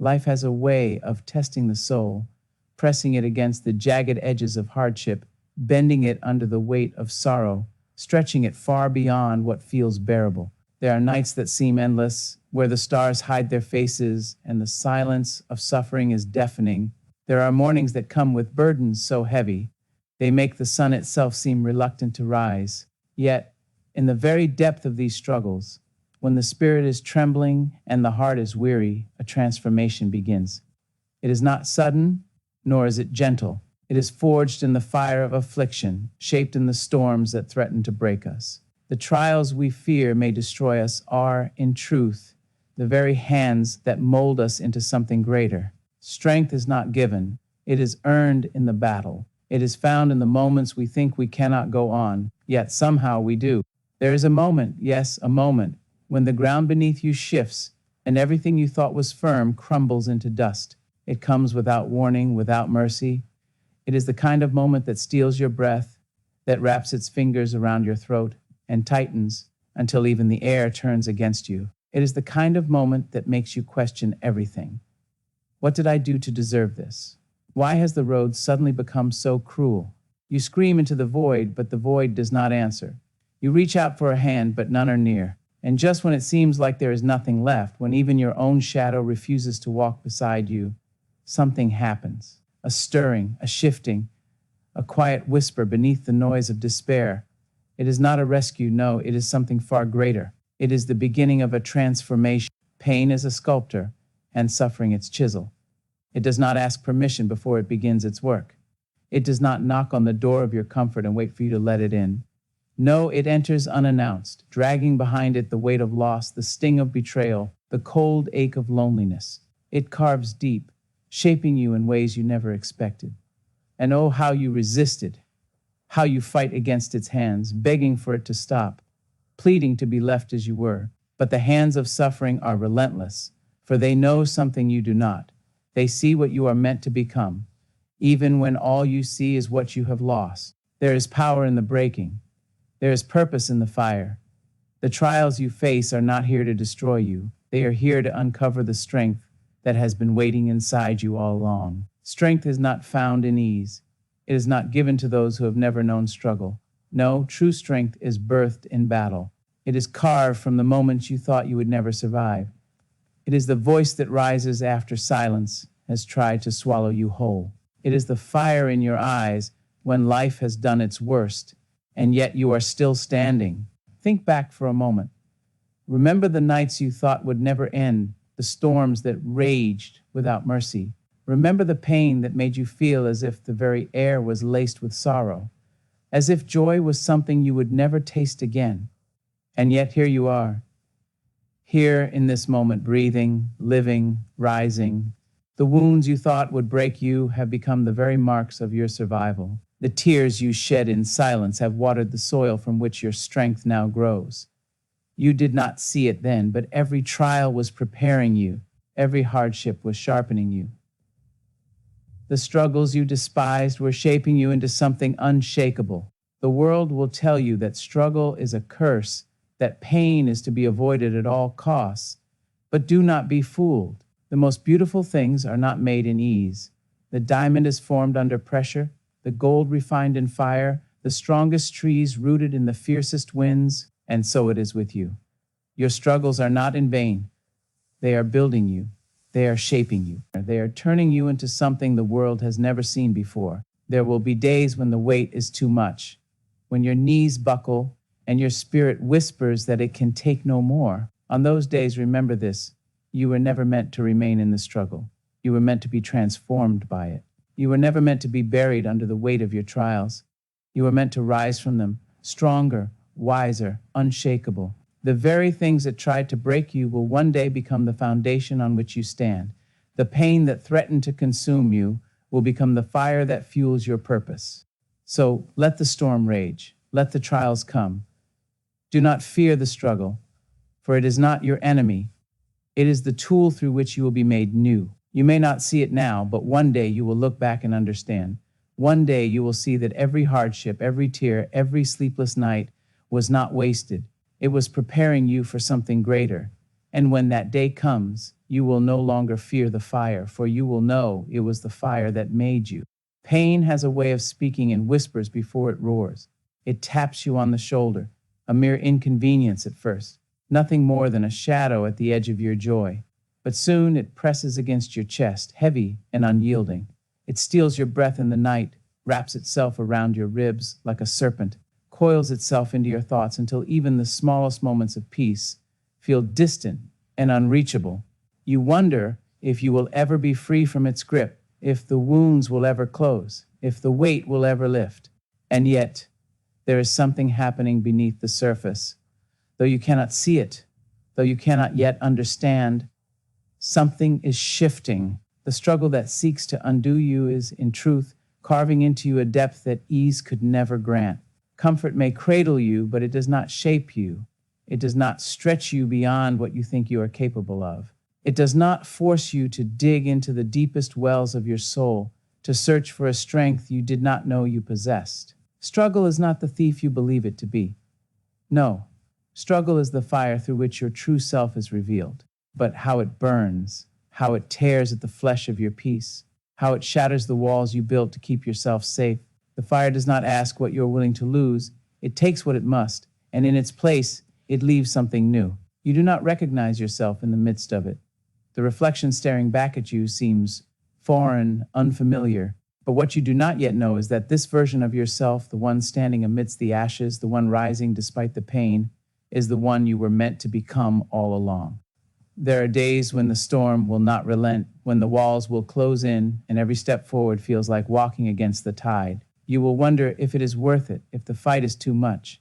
Life has a way of testing the soul, pressing it against the jagged edges of hardship, bending it under the weight of sorrow, stretching it far beyond what feels bearable. There are nights that seem endless, where the stars hide their faces and the silence of suffering is deafening. There are mornings that come with burdens so heavy, they make the sun itself seem reluctant to rise. Yet, in the very depth of these struggles, when the spirit is trembling and the heart is weary, a transformation begins. It is not sudden, nor is it gentle. It is forged in the fire of affliction, shaped in the storms that threaten to break us. The trials we fear may destroy us are, in truth, the very hands that mold us into something greater. Strength is not given, it is earned in the battle. It is found in the moments we think we cannot go on, yet somehow we do. There is a moment, yes, a moment, when the ground beneath you shifts and everything you thought was firm crumbles into dust. It comes without warning, without mercy. It is the kind of moment that steals your breath, that wraps its fingers around your throat and tightens until even the air turns against you. It is the kind of moment that makes you question everything. What did I do to deserve this? Why has the road suddenly become so cruel? You scream into the void, but the void does not answer. You reach out for a hand, but none are near. And just when it seems like there is nothing left, when even your own shadow refuses to walk beside you, something happens. A stirring, a shifting, a quiet whisper beneath the noise of despair. It is not a rescue, no, it is something far greater. It is the beginning of a transformation. Pain is a sculptor, and suffering its chisel. It does not ask permission before it begins its work. It does not knock on the door of your comfort and wait for you to let it in. No, it enters unannounced, dragging behind it the weight of loss, the sting of betrayal, the cold ache of loneliness. It carves deep, shaping you in ways you never expected. And oh, how you resisted, how you fight against its hands, begging for it to stop, pleading to be left as you were. But the hands of suffering are relentless, for they know something you do not. They see what you are meant to become, even when all you see is what you have lost. There is power in the breaking. There is purpose in the fire. The trials you face are not here to destroy you. They are here to uncover the strength that has been waiting inside you all along. Strength is not found in ease. It is not given to those who have never known struggle. No, true strength is birthed in battle. It is carved from the moments you thought you would never survive. It is the voice that rises after silence has tried to swallow you whole. It is the fire in your eyes when life has done its worst, and yet you are still standing. Think back for a moment. Remember the nights you thought would never end, the storms that raged without mercy. Remember the pain that made you feel as if the very air was laced with sorrow, as if joy was something you would never taste again. And yet here you are, here in this moment, breathing, living, rising. The wounds you thought would break you have become the very marks of your survival. The tears you shed in silence have watered the soil from which your strength now grows. You did not see it then, but every trial was preparing you. Every hardship was sharpening you. The struggles you despised were shaping you into something unshakable. The world will tell you that struggle is a curse, that pain is to be avoided at all costs. But do not be fooled. The most beautiful things are not made in ease. The diamond is formed under pressure, the gold refined in fire, the strongest trees rooted in the fiercest winds, and so it is with you. Your struggles are not in vain. They are building you. They are shaping you. They are turning you into something the world has never seen before. There will be days when the weight is too much, when your knees buckle and your spirit whispers that it can take no more. On those days, remember this: you were never meant to remain in the struggle. You were meant to be transformed by it. You were never meant to be buried under the weight of your trials. You were meant to rise from them, stronger, wiser, unshakable. The very things that tried to break you will one day become the foundation on which you stand. The pain that threatened to consume you will become the fire that fuels your purpose. So let the storm rage. Let the trials come. Do not fear the struggle, for it is not your enemy. It is the tool through which you will be made new. You may not see it now, but one day you will look back and understand. One day you will see that every hardship, every tear, every sleepless night was not wasted. It was preparing you for something greater. And when that day comes, you will no longer fear the fire, for you will know it was the fire that made you. Pain has a way of speaking in whispers before it roars. It taps you on the shoulder, a mere inconvenience at first, nothing more than a shadow at the edge of your joy. But soon it presses against your chest, heavy and unyielding. It steals your breath in the night, wraps itself around your ribs like a serpent, coils itself into your thoughts until even the smallest moments of peace feel distant and unreachable. You wonder if you will ever be free from its grip, if the wounds will ever close, if the weight will ever lift. And yet, there is something happening beneath the surface. Though you cannot see it, though you cannot yet understand, something is shifting. The struggle that seeks to undo you is, in truth, carving into you a depth that ease could never grant. Comfort may cradle you, but it does not shape you. It does not stretch you beyond what you think you are capable of. It does not force you to dig into the deepest wells of your soul, to search for a strength you did not know you possessed. Struggle is not the thief you believe it to be. No, struggle is the fire through which your true self is revealed. But how it burns, how it tears at the flesh of your peace, how it shatters the walls you built to keep yourself safe. The fire does not ask what you're willing to lose. It takes what it must, and in its place, it leaves something new. You do not recognize yourself in the midst of it. The reflection staring back at you seems foreign, unfamiliar. But what you do not yet know is that this version of yourself, the one standing amidst the ashes, the one rising despite the pain, is the one you were meant to become all along. There are days when the storm will not relent, when the walls will close in and every step forward feels like walking against the tide. You will wonder if it is worth it, if the fight is too much.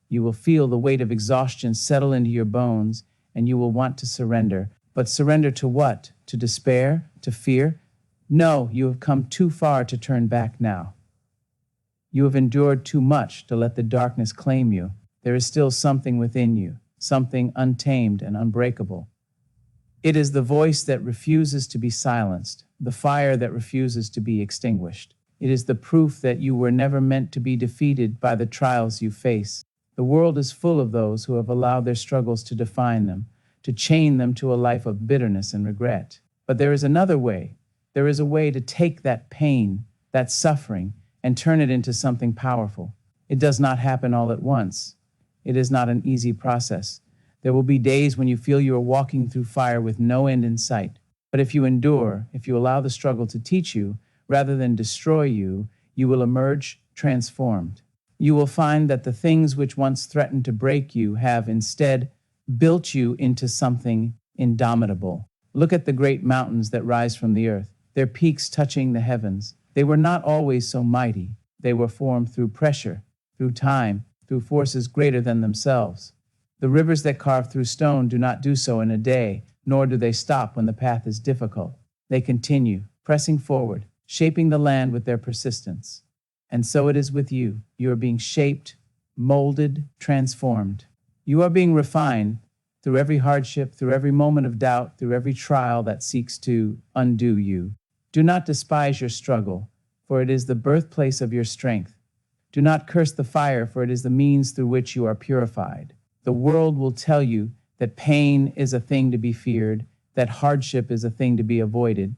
You will feel the weight of exhaustion settle into your bones, and you will want to surrender. But surrender to what? To despair? To fear? No, you have come too far to turn back now. You have endured too much to let the darkness claim you. There is still something within you, something untamed and unbreakable. It is the voice that refuses to be silenced, the fire that refuses to be extinguished. It is the proof that you were never meant to be defeated by the trials you face. The world is full of those who have allowed their struggles to define them, to chain them to a life of bitterness and regret. But there is another way. There is a way to take that pain, that suffering, and turn it into something powerful. It does not happen all at once. It is not an easy process. There will be days when you feel you are walking through fire with no end in sight. But if you endure, if you allow the struggle to teach you, rather than destroy you, you will emerge transformed. You will find that the things which once threatened to break you have instead built you into something indomitable. Look at the great mountains that rise from the earth, their peaks touching the heavens. They were not always so mighty. They were formed through pressure, through time, through forces greater than themselves. The rivers that carve through stone do not do so in a day, nor do they stop when the path is difficult. They continue, pressing forward, shaping the land with their persistence. And so it is with you. You are being shaped, molded, transformed. You are being refined through every hardship, through every moment of doubt, through every trial that seeks to undo you. Do not despise your struggle, for it is the birthplace of your strength. Do not curse the fire, for it is the means through which you are purified. The world will tell you that pain is a thing to be feared, that hardship is a thing to be avoided.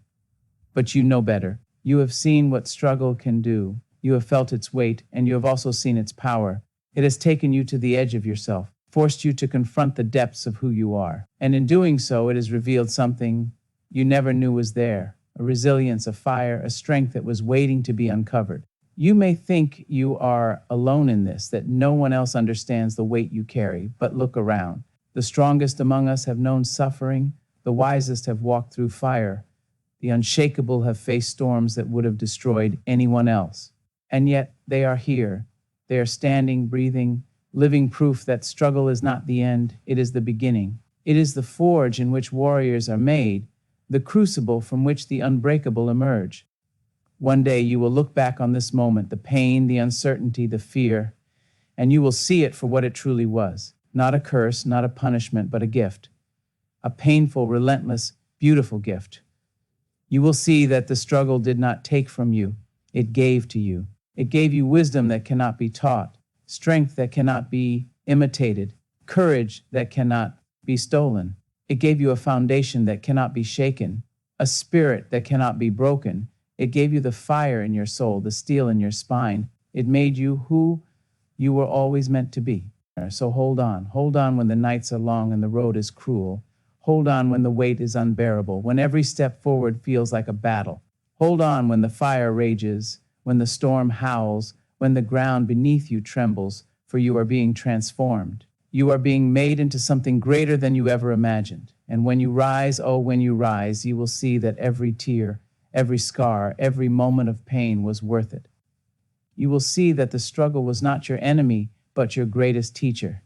But you know better. You have seen what struggle can do. You have felt its weight, and you have also seen its power. It has taken you to the edge of yourself, forced you to confront the depths of who you are. And in doing so, it has revealed something you never knew was there, a resilience, a fire, a strength that was waiting to be uncovered. You may think you are alone in this, that no one else understands the weight you carry, but look around. The strongest among us have known suffering, the wisest have walked through fire, the unshakable have faced storms that would have destroyed anyone else. And yet they are here. They are standing, breathing, living proof that struggle is not the end, it is the beginning. It is the forge in which warriors are made, the crucible from which the unbreakable emerge. One day you will look back on this moment, the pain, the uncertainty, the fear, and you will see it for what it truly was. Not a curse, not a punishment, but a gift. A painful, relentless, beautiful gift. You will see that the struggle did not take from you, it gave to you. It gave you wisdom that cannot be taught, strength that cannot be imitated, courage that cannot be stolen. It gave you a foundation that cannot be shaken, a spirit that cannot be broken. It gave you the fire in your soul, the steel in your spine. It made you who you were always meant to be. So hold on. Hold on when the nights are long and the road is cruel. Hold on when the weight is unbearable, when every step forward feels like a battle. Hold on when the fire rages, when the storm howls, when the ground beneath you trembles, for you are being transformed. You are being made into something greater than you ever imagined. And when you rise, oh, when you rise, you will see that every tear, every scar, every moment of pain was worth it. You will see that the struggle was not your enemy, but your greatest teacher.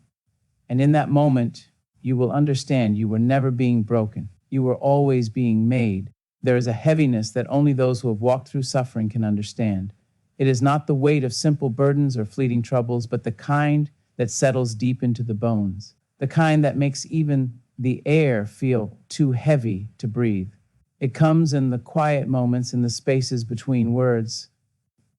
And in that moment, you will understand you were never being broken. You were always being made. There is a heaviness that only those who have walked through suffering can understand. It is not the weight of simple burdens or fleeting troubles, but the kind that settles deep into the bones, the kind that makes even the air feel too heavy to breathe. It comes in the quiet moments, in the spaces between words,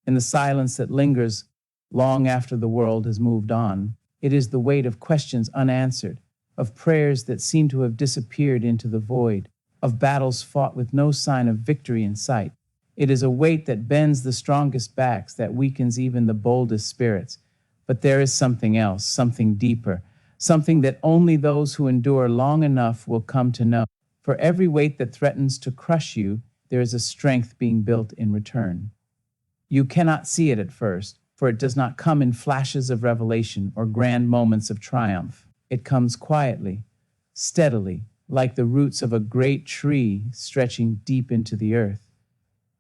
in the silence that lingers long after the world has moved on. It is the weight of questions unanswered, of prayers that seem to have disappeared into the void, of battles fought with no sign of victory in sight. It is a weight that bends the strongest backs, that weakens even the boldest spirits. But there is something else, something deeper, something that only those who endure long enough will come to know. For every weight that threatens to crush you, there is a strength being built in return. You cannot see it at first, for it does not come in flashes of revelation or grand moments of triumph. It comes quietly, steadily, like the roots of a great tree stretching deep into the earth.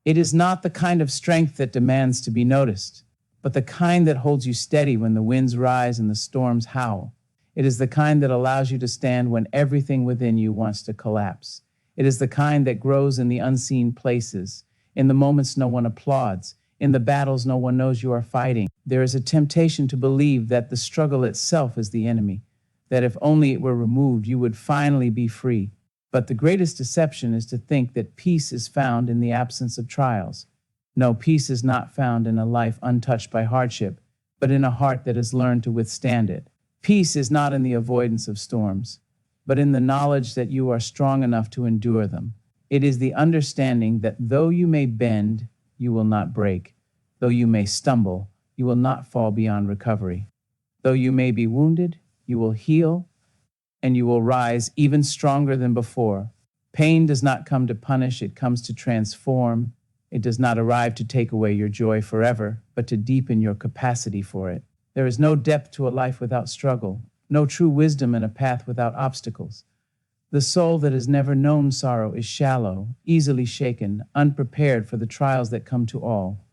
It is not the kind of strength that demands to be noticed, but the kind that holds you steady when the winds rise and the storms howl. It is the kind that allows you to stand when everything within you wants to collapse. It is the kind that grows in the unseen places, in the moments no one applauds, in the battles no one knows you are fighting. There is a temptation to believe that the struggle itself is the enemy, that if only it were removed, you would finally be free. But the greatest deception is to think that peace is found in the absence of trials. No, peace is not found in a life untouched by hardship, but in a heart that has learned to withstand it. Peace is not in the avoidance of storms, but in the knowledge that you are strong enough to endure them. It is the understanding that though you may bend, you will not break. Though you may stumble, you will not fall beyond recovery. Though you may be wounded, you will heal, and you will rise even stronger than before. Pain does not come to punish, it comes to transform. It does not arrive to take away your joy forever, but to deepen your capacity for it. There is no depth to a life without struggle, no true wisdom in a path without obstacles. The soul that has never known sorrow is shallow, easily shaken, unprepared for the trials that come to all.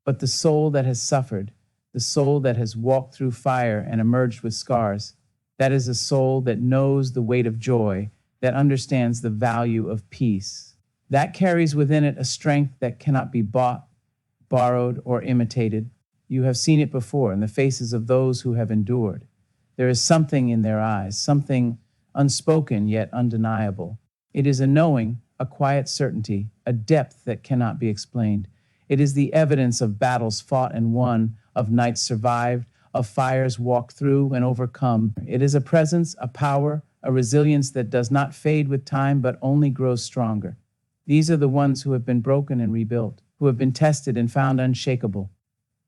But the soul that has suffered, the soul that has walked through fire and emerged with scars, that is a soul that knows the weight of joy, that understands the value of peace. That carries within it a strength that cannot be bought, borrowed, or imitated. You have seen it before in the faces of those who have endured. There is something in their eyes, something unspoken yet undeniable. It is a knowing, a quiet certainty, a depth that cannot be explained. It is the evidence of battles fought and won, of nights survived, of fires walked through and overcome. It is a presence, a power, a resilience that does not fade with time but only grows stronger. These are the ones who have been broken and rebuilt, who have been tested and found unshakable,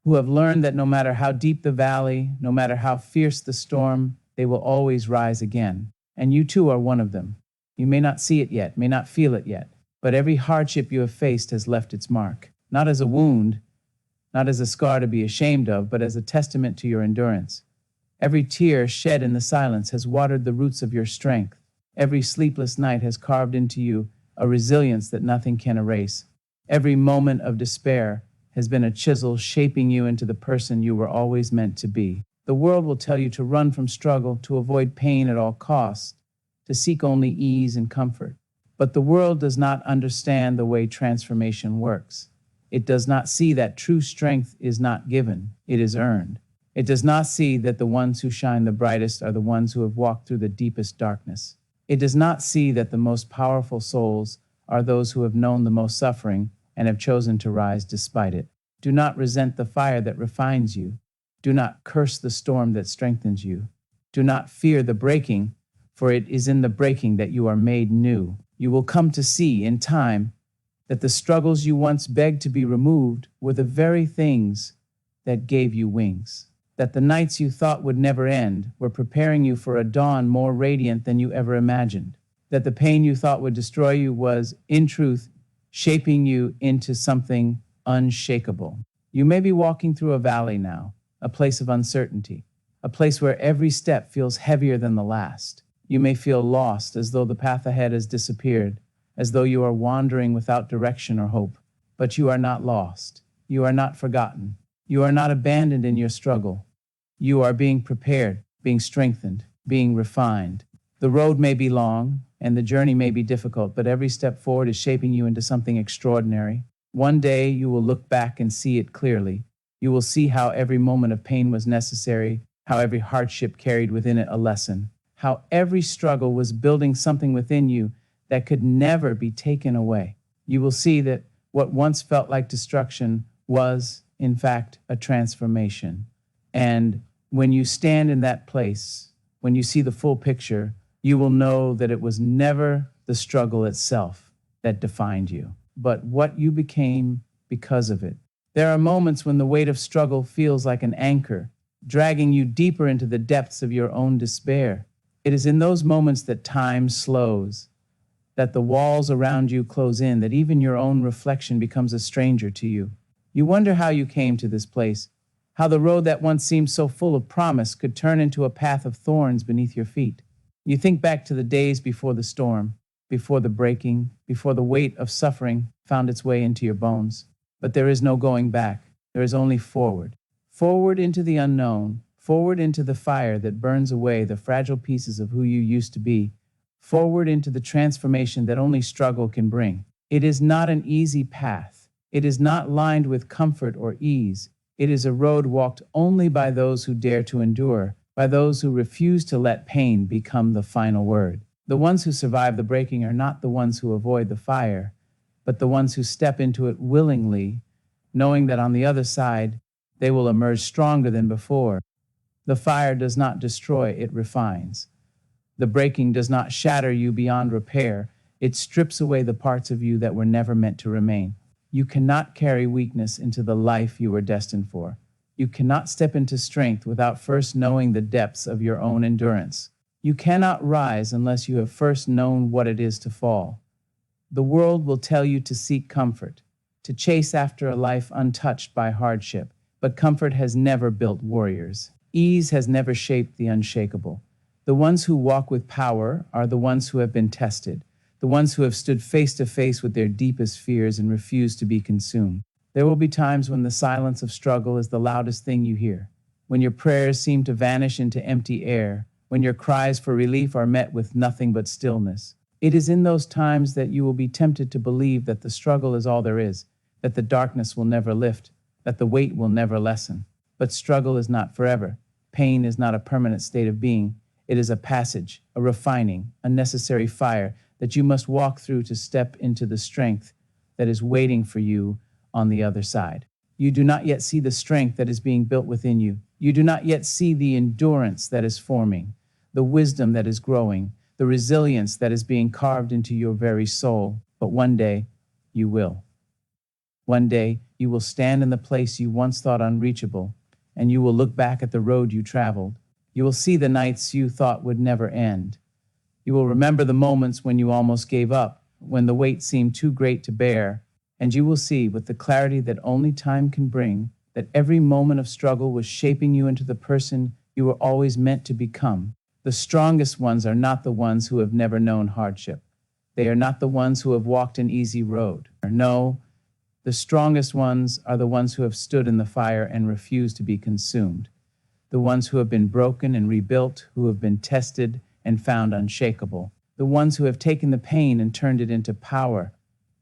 who have learned that no matter how deep the valley, no matter how fierce the storm, they will always rise again. And you too are one of them. You may not see it yet, may not feel it yet, but every hardship you have faced has left its mark, not as a wound, not as a scar to be ashamed of, but as a testament to your endurance. Every tear shed in the silence has watered the roots of your strength. Every sleepless night has carved into you a resilience that nothing can erase. Every moment of despair has been a chisel shaping you into the person you were always meant to be. The world will tell you to run from struggle, to avoid pain at all costs, to seek only ease and comfort. But the world does not understand the way transformation works. It does not see that true strength is not given, it is earned. It does not see that the ones who shine the brightest are the ones who have walked through the deepest darkness. It does not see that the most powerful souls are those who have known the most suffering and have chosen to rise despite it. Do not resent the fire that refines you. Do not curse the storm that strengthens you. Do not fear the breaking, For it is in the breaking that you are made new. You will come to see in time that the struggles you once begged to be removed were the very things that gave you wings. That the nights you thought would never end were preparing you for a dawn more radiant than you ever imagined. That the pain you thought would destroy you was, in truth, shaping you into something unshakable. You may be walking through a valley now, a place of uncertainty, a place where every step feels heavier than the last. You may feel lost, as though the path ahead has disappeared, as though you are wandering without direction or hope. But you are not lost. You are not forgotten. You are not abandoned in your struggle. You are being prepared, being strengthened, being refined. The road may be long, and the journey may be difficult, but every step forward is shaping you into something extraordinary. One day you will look back and see it clearly. You will see how every moment of pain was necessary, how every hardship carried within it a lesson, how every struggle was building something within you that could never be taken away. You will see that what once felt like destruction was, in fact, a transformation. And when you stand in that place, when you see the full picture, you will know that it was never the struggle itself that defined you, but what you became because of it. There are moments when the weight of struggle feels like an anchor, dragging you deeper into the depths of your own despair. It is in those moments that time slows, that the walls around you close in, that even your own reflection becomes a stranger to you. You wonder how you came to this place, how the road that once seemed so full of promise could turn into a path of thorns beneath your feet. You think back to the days before the storm, before the breaking, before the weight of suffering found its way into your bones. But there is no going back. There is only forward. Forward into the unknown, forward into the fire that burns away the fragile pieces of who you used to be, forward into the transformation that only struggle can bring. It is not an easy path. It is not lined with comfort or ease. It is a road walked only by those who dare to endure, by those who refuse to let pain become the final word. The ones who survive the breaking are not the ones who avoid the fire, but the ones who step into it willingly, knowing that on the other side, they will emerge stronger than before. The fire does not destroy, it refines. The breaking does not shatter you beyond repair. It strips away the parts of you that were never meant to remain. You cannot carry weakness into the life you were destined for. You cannot step into strength without first knowing the depths of your own endurance. You cannot rise unless you have first known what it is to fall. The world will tell you to seek comfort, to chase after a life untouched by hardship, but comfort has never built warriors. Ease has never shaped the unshakable. The ones who walk with power are the ones who have been tested, the ones who have stood face to face with their deepest fears and refused to be consumed. There will be times when the silence of struggle is the loudest thing you hear, when your prayers seem to vanish into empty air, when your cries for relief are met with nothing but stillness. It is in those times that you will be tempted to believe that the struggle is all there is, that the darkness will never lift, that the weight will never lessen. But struggle is not forever. Pain is not a permanent state of being. It is a passage, a refining, a necessary fire that you must walk through to step into the strength that is waiting for you on the other side. You do not yet see the strength that is being built within you. You do not yet see the endurance that is forming, the wisdom that is growing, the resilience that is being carved into your very soul. But one day, you will. One day, you will stand in the place you once thought unreachable, and you will look back at the road you traveled. You will see the nights you thought would never end. You will remember the moments when you almost gave up, when the weight seemed too great to bear, and you will see, with the clarity that only time can bring, that every moment of struggle was shaping you into the person you were always meant to become. The strongest ones are not the ones who have never known hardship. They are not the ones who have walked an easy road. No, the strongest ones are the ones who have stood in the fire and refused to be consumed. The ones who have been broken and rebuilt, who have been tested and found unshakable. The ones who have taken the pain and turned it into power.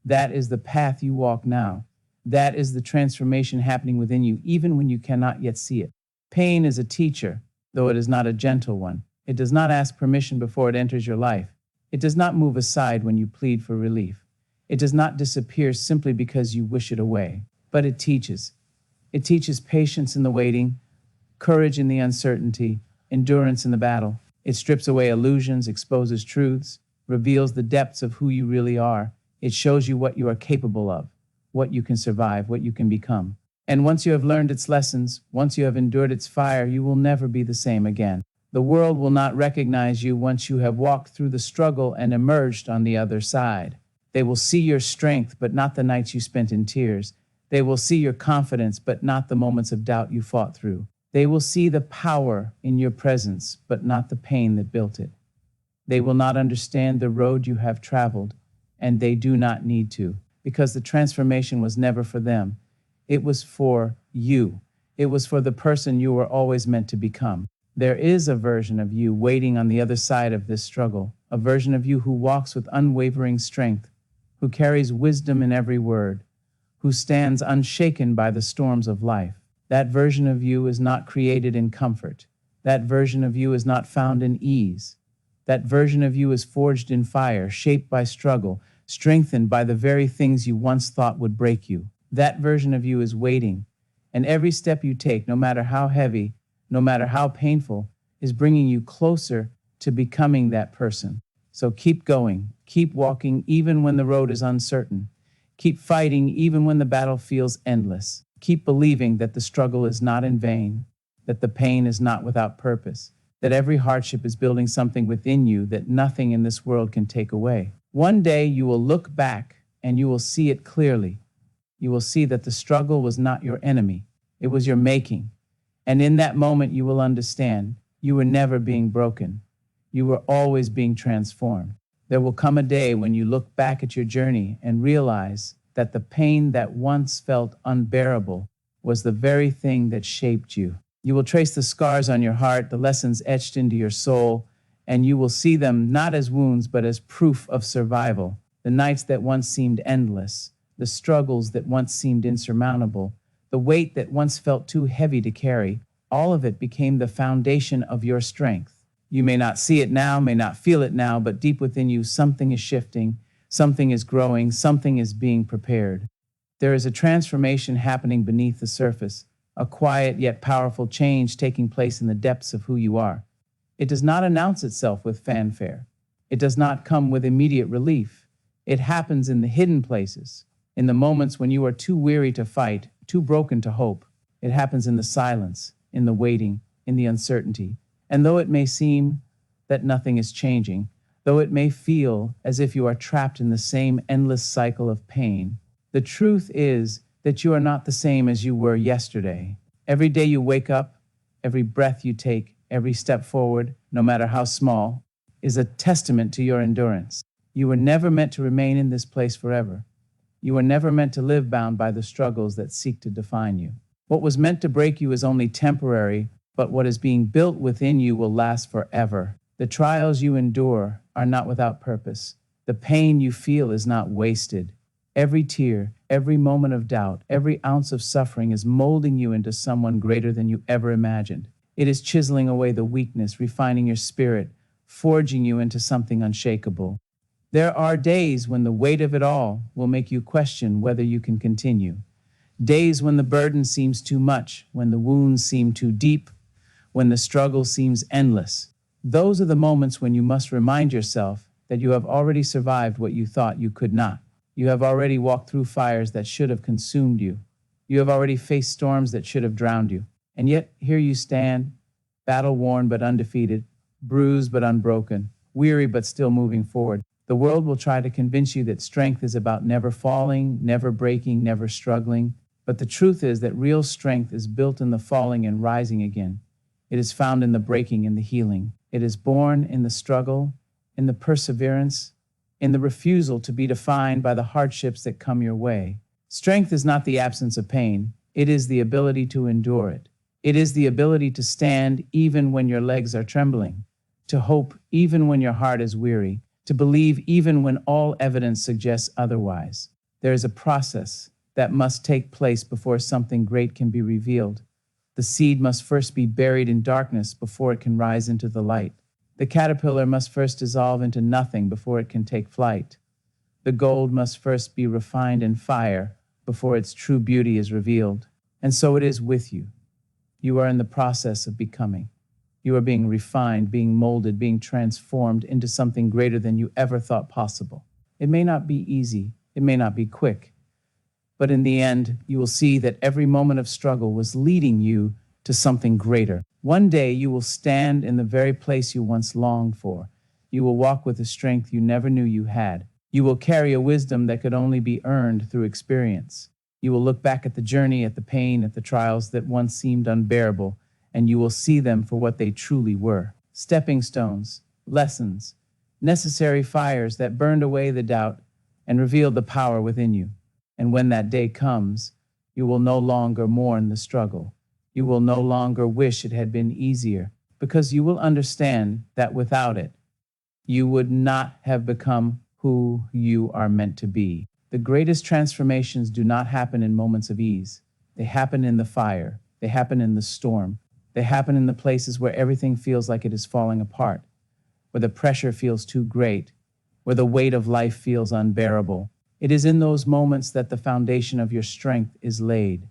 That is the path you walk now. That is the transformation happening within you, even when you cannot yet see it. Pain is a teacher, though it is not a gentle one. It does not ask permission before it enters your life. It does not move aside when you plead for relief. It does not disappear simply because you wish it away. But it teaches. It teaches patience in the waiting, courage in the uncertainty, endurance in the battle. It strips away illusions, exposes truths, reveals the depths of who you really are. It shows you what you are capable of, what you can survive, what you can become. And once you have learned its lessons, once you have endured its fire, you will never be the same again. The world will not recognize you once you have walked through the struggle and emerged on the other side. They will see your strength, but not the nights you spent in tears. They will see your confidence, but not the moments of doubt you fought through. They will see the power in your presence, but not the pain that built it. They will not understand the road you have traveled, and they do not need to, because the transformation was never for them. It was for you. It was for the person you were always meant to become. There is a version of you waiting on the other side of this struggle, a version of you who walks with unwavering strength, who carries wisdom in every word, who stands unshaken by the storms of life. That version of you is not created in comfort. That version of you is not found in ease. That version of you is forged in fire, shaped by struggle, strengthened by the very things you once thought would break you. That version of you is waiting, and every step you take, no matter how heavy, no matter how painful, is bringing you closer to becoming that person. So keep going, keep walking even when the road is uncertain. Keep fighting even when the battle feels endless. Keep believing that the struggle is not in vain, that the pain is not without purpose, that every hardship is building something within you that nothing in this world can take away. One day you will look back and you will see it clearly. You will see that the struggle was not your enemy, it was your making. And in that moment you will understand you were never being broken. You were always being transformed. There will come a day when you look back at your journey and realize that the pain that once felt unbearable was the very thing that shaped you. You will trace the scars on your heart, the lessons etched into your soul, and you will see them not as wounds, but as proof of survival. The nights that once seemed endless, the struggles that once seemed insurmountable, the weight that once felt too heavy to carry, all of it became the foundation of your strength. You may not see it now, may not feel it now, but deep within you, something is shifting, something is growing, something is being prepared. There is a transformation happening beneath the surface, a quiet yet powerful change taking place in the depths of who you are. It does not announce itself with fanfare. It does not come with immediate relief. It happens in the hidden places, in the moments when you are too weary to fight, too broken to hope. It happens in the silence, in the waiting, in the uncertainty. And though it may seem that nothing is changing, though it may feel as if you are trapped in the same endless cycle of pain, the truth is that you are not the same as you were yesterday. Every day you wake up, every breath you take, every step forward, no matter how small, is a testament to your endurance. You were never meant to remain in this place forever. You were never meant to live bound by the struggles that seek to define you. What was meant to break you is only temporary, but what is being built within you will last forever. The trials you endure are not without purpose. The pain you feel is not wasted. Every tear, every moment of doubt, every ounce of suffering is molding you into someone greater than you ever imagined. It is chiseling away the weakness, refining your spirit, forging you into something unshakable. There are days when the weight of it all will make you question whether you can continue. Days when the burden seems too much, when the wounds seem too deep, when the struggle seems endless. Those are the moments when you must remind yourself that you have already survived what you thought you could not. You have already walked through fires that should have consumed you. You have already faced storms that should have drowned you. And yet, here you stand, battle-worn but undefeated, bruised but unbroken, weary but still moving forward. The world will try to convince you that strength is about never falling, never breaking, never struggling. But the truth is that real strength is built in the falling and rising again. It is found in the breaking and the healing. It is born in the struggle, in the perseverance, in the refusal to be defined by the hardships that come your way. Strength is not the absence of pain. It is the ability to endure it. It is the ability to stand even when your legs are trembling, to hope even when your heart is weary, to believe even when all evidence suggests otherwise. There is a process that must take place before something great can be revealed. The seed must first be buried in darkness before it can rise into the light. The caterpillar must first dissolve into nothing before it can take flight. The gold must first be refined in fire before its true beauty is revealed. And so it is with you. You are in the process of becoming. You are being refined, being molded, being transformed into something greater than you ever thought possible. It may not be easy, it may not be quick, but in the end, you will see that every moment of struggle was leading you to something greater. One day, you will stand in the very place you once longed for. You will walk with a strength you never knew you had. You will carry a wisdom that could only be earned through experience. You will look back at the journey, at the pain, at the trials that once seemed unbearable, and you will see them for what they truly were: stepping stones, lessons, necessary fires that burned away the doubt and revealed the power within you. And when that day comes, you will no longer mourn the struggle. You will no longer wish it had been easier, because you will understand that without it, you would not have become who you are meant to be. The greatest transformations do not happen in moments of ease. They happen in the fire. They happen in the storm. They happen in the places where everything feels like it is falling apart, where the pressure feels too great, where the weight of life feels unbearable. It is in those moments that the foundation of your strength is laid.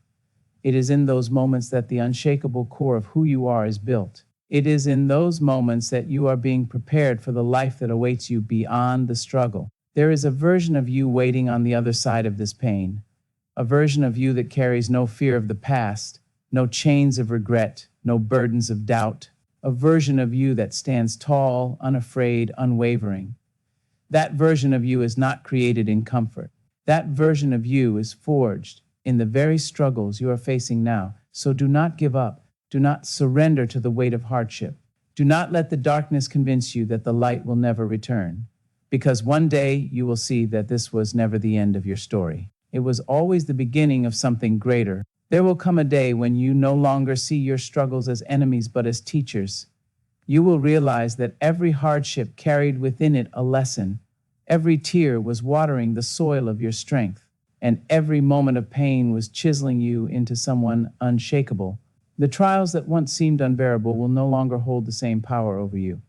It is in those moments that the unshakable core of who you are is built. It is in those moments that you are being prepared for the life that awaits you beyond the struggle. There is a version of you waiting on the other side of this pain, a version of you that carries no fear of the past, no chains of regret, no burdens of doubt, a version of you that stands tall, unafraid, unwavering. That version of you is not created in comfort. That version of you is forged in the very struggles you are facing now. So do not give up. Do not surrender to the weight of hardship. Do not let the darkness convince you that the light will never return, because one day you will see that this was never the end of your story. It was always the beginning of something greater. There will come a day when you no longer see your struggles as enemies but as teachers. You will realize that every hardship carried within it a lesson. Every tear was watering the soil of your strength, and every moment of pain was chiseling you into someone unshakable. The trials that once seemed unbearable will no longer hold the same power over you.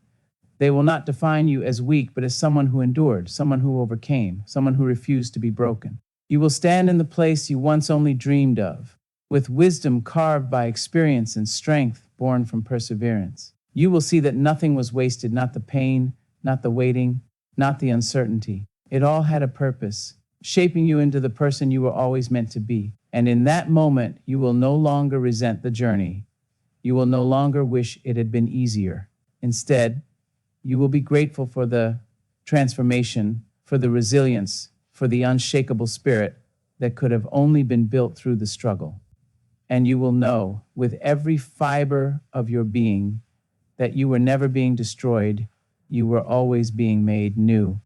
They will not define you as weak, but as someone who endured, someone who overcame, someone who refused to be broken. You will stand in the place you once only dreamed of, with wisdom carved by experience and strength born from perseverance. You will see that nothing was wasted, not the pain, not the waiting, not the uncertainty. It all had a purpose, shaping you into the person you were always meant to be. And in that moment, you will no longer resent the journey. You will no longer wish it had been easier. Instead, you will be grateful for the transformation, for the resilience, for the unshakable spirit that could have only been built through the struggle. And you will know with every fiber of your being that you were never being destroyed, you were always being made new.